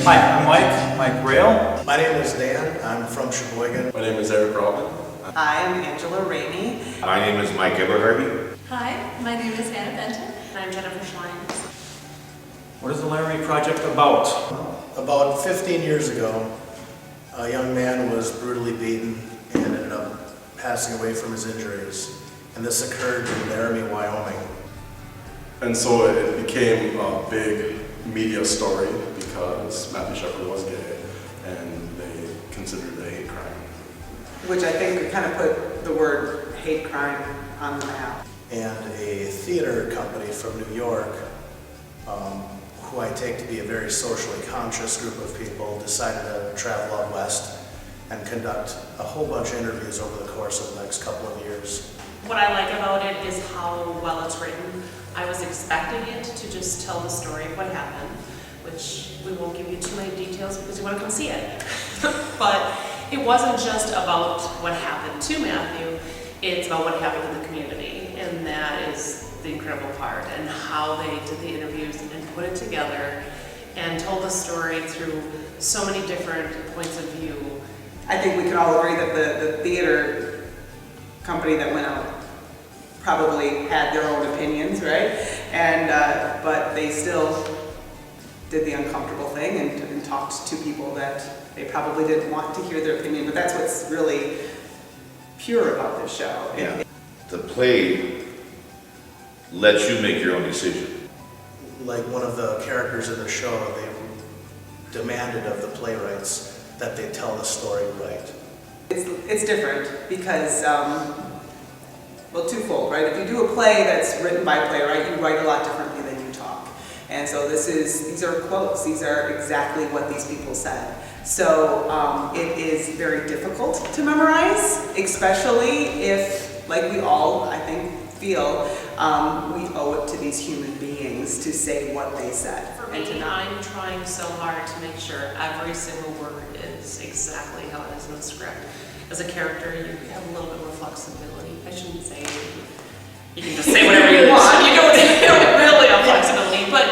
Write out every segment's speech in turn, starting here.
Hi, I'm Mike Rail. My name is Dan. I'm from Sheboygan. My name is Eric Robin. Hi, I'm Angela Ramey. My name is Mike Eberhardy. Hi, my name is Hannah Benton. And I'm Jennifer Schlein. What is the Laramie Project about? About 15 years ago, a young man was brutally beaten and ended up passing away from his injuries. And this occurred in Laramie, Wyoming. And so it became a big media story because Matthew Shepard was gay and they considered it a hate crime. Which I think we kind of put the word hate crime on the map. And a theater company from New York, who I take to be a very socially conscious group of people, decided to travel out west and conduct a whole bunch of interviews over the course of the next couple of years. What I like about it is how well it's written. I was expecting it to just tell the story of what happened, which we won't give you too many details because you want to come see it. But it wasn't just about what happened to Matthew, it's about what happened in the community. And that is the incredible part, and how they did the interviews and put it together and told the story through so many different points of view. I think we can all agree that the theater company that went out probably had their own opinions, right? And but they still did the uncomfortable thing and talked to people that they probably didn't want to hear their opinion. But that's what's really pure about this show. Yeah. The play lets you make your own decision. Like one of the characters in the show, they demanded of the playwrights that they tell the story right. It's different because, well, twofold, right? If you do a play that's written by a playwright, you write a lot differently than you talk. And so these are quotes, these are exactly what these people said. So it is very difficult to memorize, especially if, like we all, I think, feel, we owe it to these human beings to say what they said. For me, I'm trying so hard to make sure every single word is exactly how it is in the script. As a character, you have a little bit more flexibility. I shouldn't say you can just say whatever you want. You don't really have flexibility, but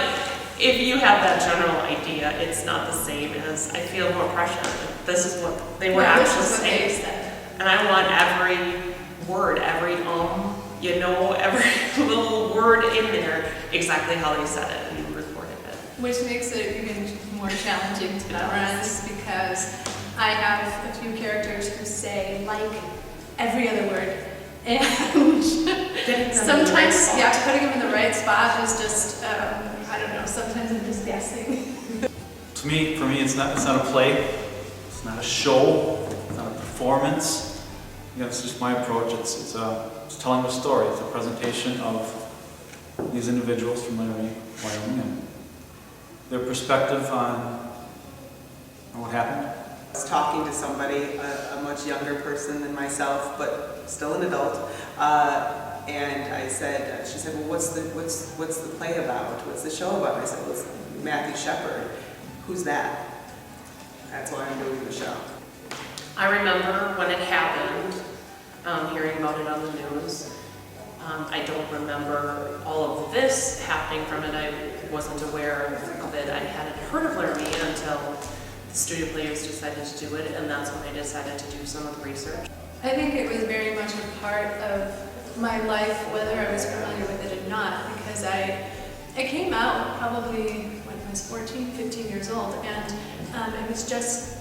if you have that general idea, it's not the same as I feel more pressure. This is what they were actually saying. And I want every word, every every little word in there, exactly how they said it and recorded it. Which makes it even more challenging to memorize because I have a few characters who say like every other word. And sometimes, putting them in the right spot is just, I don't know, sometimes I'm just guessing. For me, it's not a play. It's not a show. It's not a performance. It's just my approach. It's telling a story. It's a presentation of these individuals from Laramie, Wyoming, and their perspective on what happened. I was talking to somebody, a much younger person than myself, but still an adult, and I said, she said, well, what's the play about? What's the show about? I said, well, it's Matthew Shepard. Who's that? That's why I'm doing the show. I remember when it happened, hearing about it on the news. I don't remember all of this happening from it. I wasn't aware of it. I hadn't heard of Laramie until the studio players decided to do it, and that's when I decided to do some of the research. I think it was very much a part of my life, whether I was familiar with it or not, because I came out probably when I was 14, 15 years old, and it was just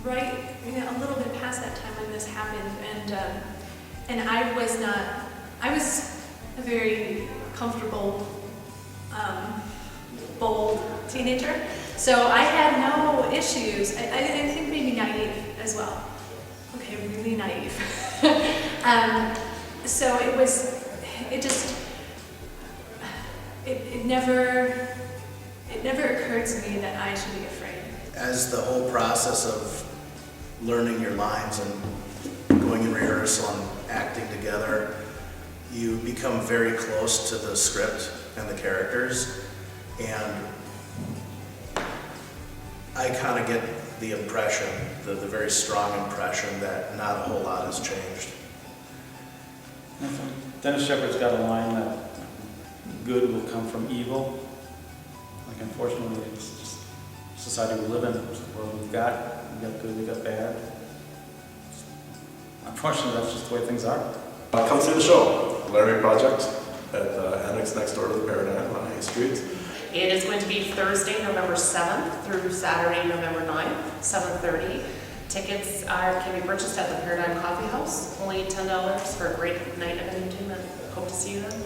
right, a little bit past that time when this happened, and I was a very comfortable, bold teenager, so I had no issues. I think maybe naive as well. Okay, really naive. So it never occurred to me that I should be afraid. As the whole process of learning your lines and going in rehearsal and acting together, you become very close to the script and the characters, and I kind of get the impression, the very strong impression that not a whole lot has changed. Dennis Shepard's got a line that good will come from evil. Like, unfortunately, it's just society we live in. What we've got good, we got bad. Unfortunately, that's just the way things are. Come see the show, Laramie Project, at the annex next door to the Paradigm on 8th Street. It is going to be Thursday, November 7th through Saturday, November 9th, 7:30. Tickets can be purchased at the Paradigm Coffee House, only $10 for a great night of entertainment. Hope to see you then.